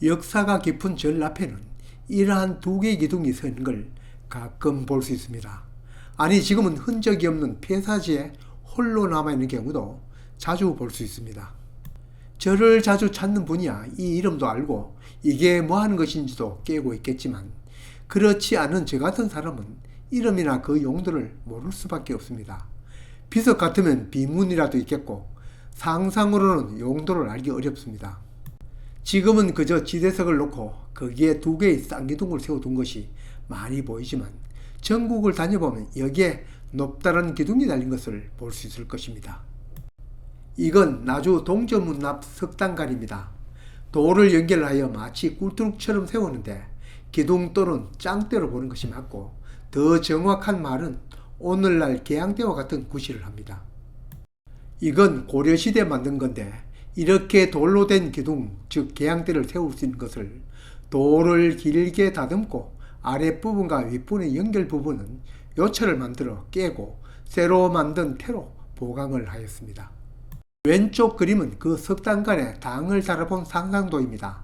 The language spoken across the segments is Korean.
역사가 깊은 절 앞에는 이러한 두 개의 기둥이 서 있는 걸 가끔 볼 수 있습니다. 아니, 지금은 흔적이 없는 폐사지에 홀로 남아있는 경우도 자주 볼 수 있습니다. 절을 자주 찾는 분이야 이 이름도 알고 이게 뭐 하는 것인지도 깨고 있겠지만, 그렇지 않은 저 같은 사람은 이름이나 그 용도를 모를 수밖에 없습니다. 비석 같으면 비문이라도 있겠고 상상으로는 용도를 알기 어렵습니다. 지금은 그저 지대석을 놓고 거기에 두 개의 쌍기둥을 세워둔 것이 많이 보이지만, 전국을 다녀보면 여기에 높다란 기둥이 달린 것을 볼 수 있을 것입니다. 이건 나주 동저문 앞 석단간입니다. 돌을 연결하여 마치 꿀뚜룩처럼 세우는데 기둥 또는 짱대로 보는 것이 맞고, 더 정확한 말은 오늘날 개양대와 같은 구실을 합니다. 이건 고려시대에 만든 건데, 이렇게 돌로 된 기둥, 즉 개양대를 세울 수 있는 것을 돌을 길게 다듬고 아랫부분과 윗부분의 연결 부분은 요철을 만들어 깨고 새로 만든 태로 보강을 하였습니다. 왼쪽 그림은 그 석단간에 당을 달아본 상상도입니다.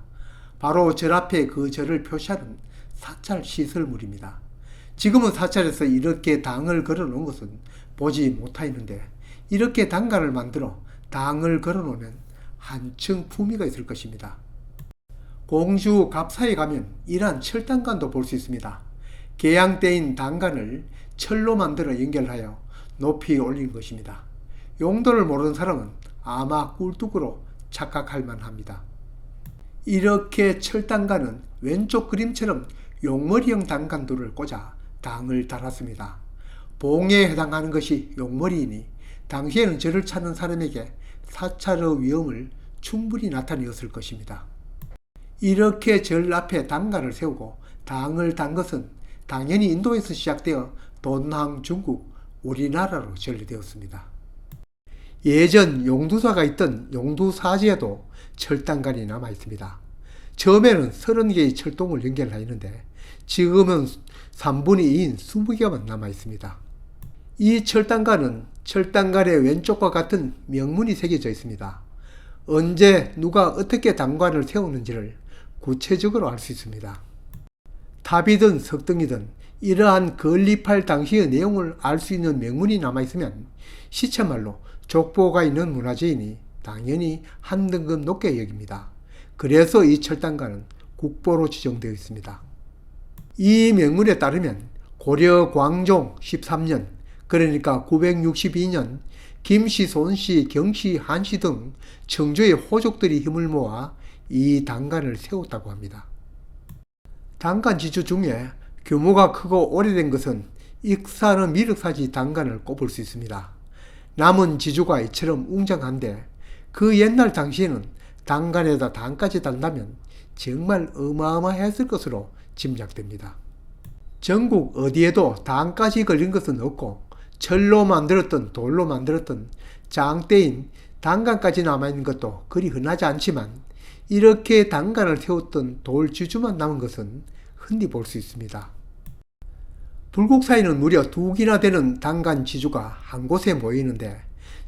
바로 절 앞에 그 절을 표시하는 사찰 시설물입니다. 지금은 사찰에서 이렇게 당을 걸어 놓은 것은 보지 못하였는데, 이렇게 당간을 만들어 당을 걸어 놓으면 한층 품위가 있을 것입니다. 공주 갑사에 가면 이러한 철당간도 볼 수 있습니다. 개양대인 당간을 철로 만들어 연결하여 높이 올린 것입니다. 용도를 모르는 사람은 아마 꿀뚝으로 착각할 만합니다. 이렇게 철당간은 왼쪽 그림처럼 용머리형 당간돌을 꽂아 당을 달았습니다. 봉에 해당하는 것이 용머리이니 당시에는 절을 찾는 사람에게 사찰의 위험을 충분히 나타내었을 것입니다. 이렇게 절 앞에 당간을 세우고 당을 단 것은 당연히 인도에서 시작되어 돈항 중국, 우리나라로 전래되었습니다. 예전 용두사가 있던 용두사지에도 철당간이 남아 있습니다. 처음에는 30개의 철동을 연결하였는데 지금은 3분의 2인 20개만 남아 있습니다. 이 철당간은 철당간의 왼쪽과 같은 명문이 새겨져 있습니다. 언제 누가 어떻게 당관을 세우는지를 구체적으로 알 수 있습니다. 탑이든 석등이든 이러한 건립할 당시의 내용을 알 수 있는 명문이 남아있으면 시체말로 족보가 있는 문화재이니 당연히 한 등급 높게 여깁니다. 그래서 이 철당간은 국보로 지정되어 있습니다. 이 명문에 따르면 고려 광종 13년, 그러니까 962년 김씨, 손씨, 경씨, 한씨 등 청조의 호족들이 힘을 모아 이 당간을 세웠다고 합니다. 당간 지주 중에 규모가 크고 오래된 것은 익산의 미륵사지 당간을 꼽을 수 있습니다. 남은 지주가 이처럼 웅장한데 그 옛날 당시에는 당간에다 당까지 단다면 정말 어마어마했을 것으로 짐작됩니다. 전국 어디에도 당까지 걸린 것은 없고 철로 만들었던 돌로 만들었던 장대인 당간까지 남아있는 것도 그리 흔하지 않지만, 이렇게 당간을 세웠던 돌 지주만 남은 것은 흔히 볼 수 있습니다. 불국사에는 무려 2기나 되는 당간 지주가 한 곳에 모이는데,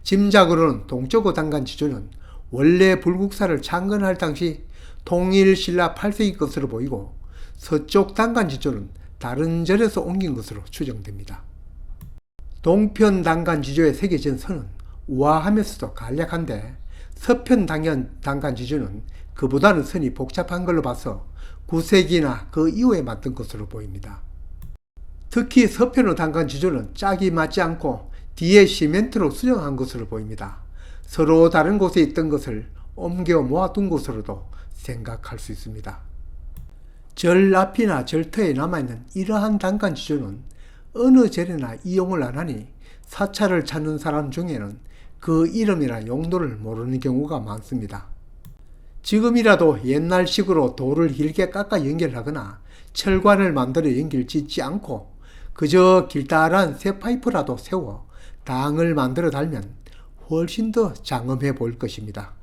짐작으로는 동쪽의 당간 지주는 원래 불국사를 창건할 당시 통일신라 8세기 것으로 보이고, 서쪽 당간 지주는 다른 절에서 옮긴 것으로 추정됩니다. 동편 당간 지주에 새겨진 선은 우아하면서도 간략한데, 서편 당간 지주는 그보다는 선이 복잡한 걸로 봐서 9세기나 그 이후에 만든 것으로 보입니다. 특히 서편의 당간 지주는 짝이 맞지 않고 뒤에 시멘트로 수정한 것으로 보입니다. 서로 다른 곳에 있던 것을 옮겨 모아둔 것으로도 생각할 수 있습니다. 절 앞이나 절터에 남아있는 이러한 당간 지주는 어느 절에나 이용을 안 하니 사찰을 찾는 사람 중에는 그 이름이나 용도를 모르는 경우가 많습니다. 지금이라도 옛날식으로 돌을 길게 깎아 연결하거나 철관을 만들어 연결 짓지 않고 그저 길다란 새 파이프라도 세워 당을 만들어 달면 훨씬 더 장엄해 보일 것입니다.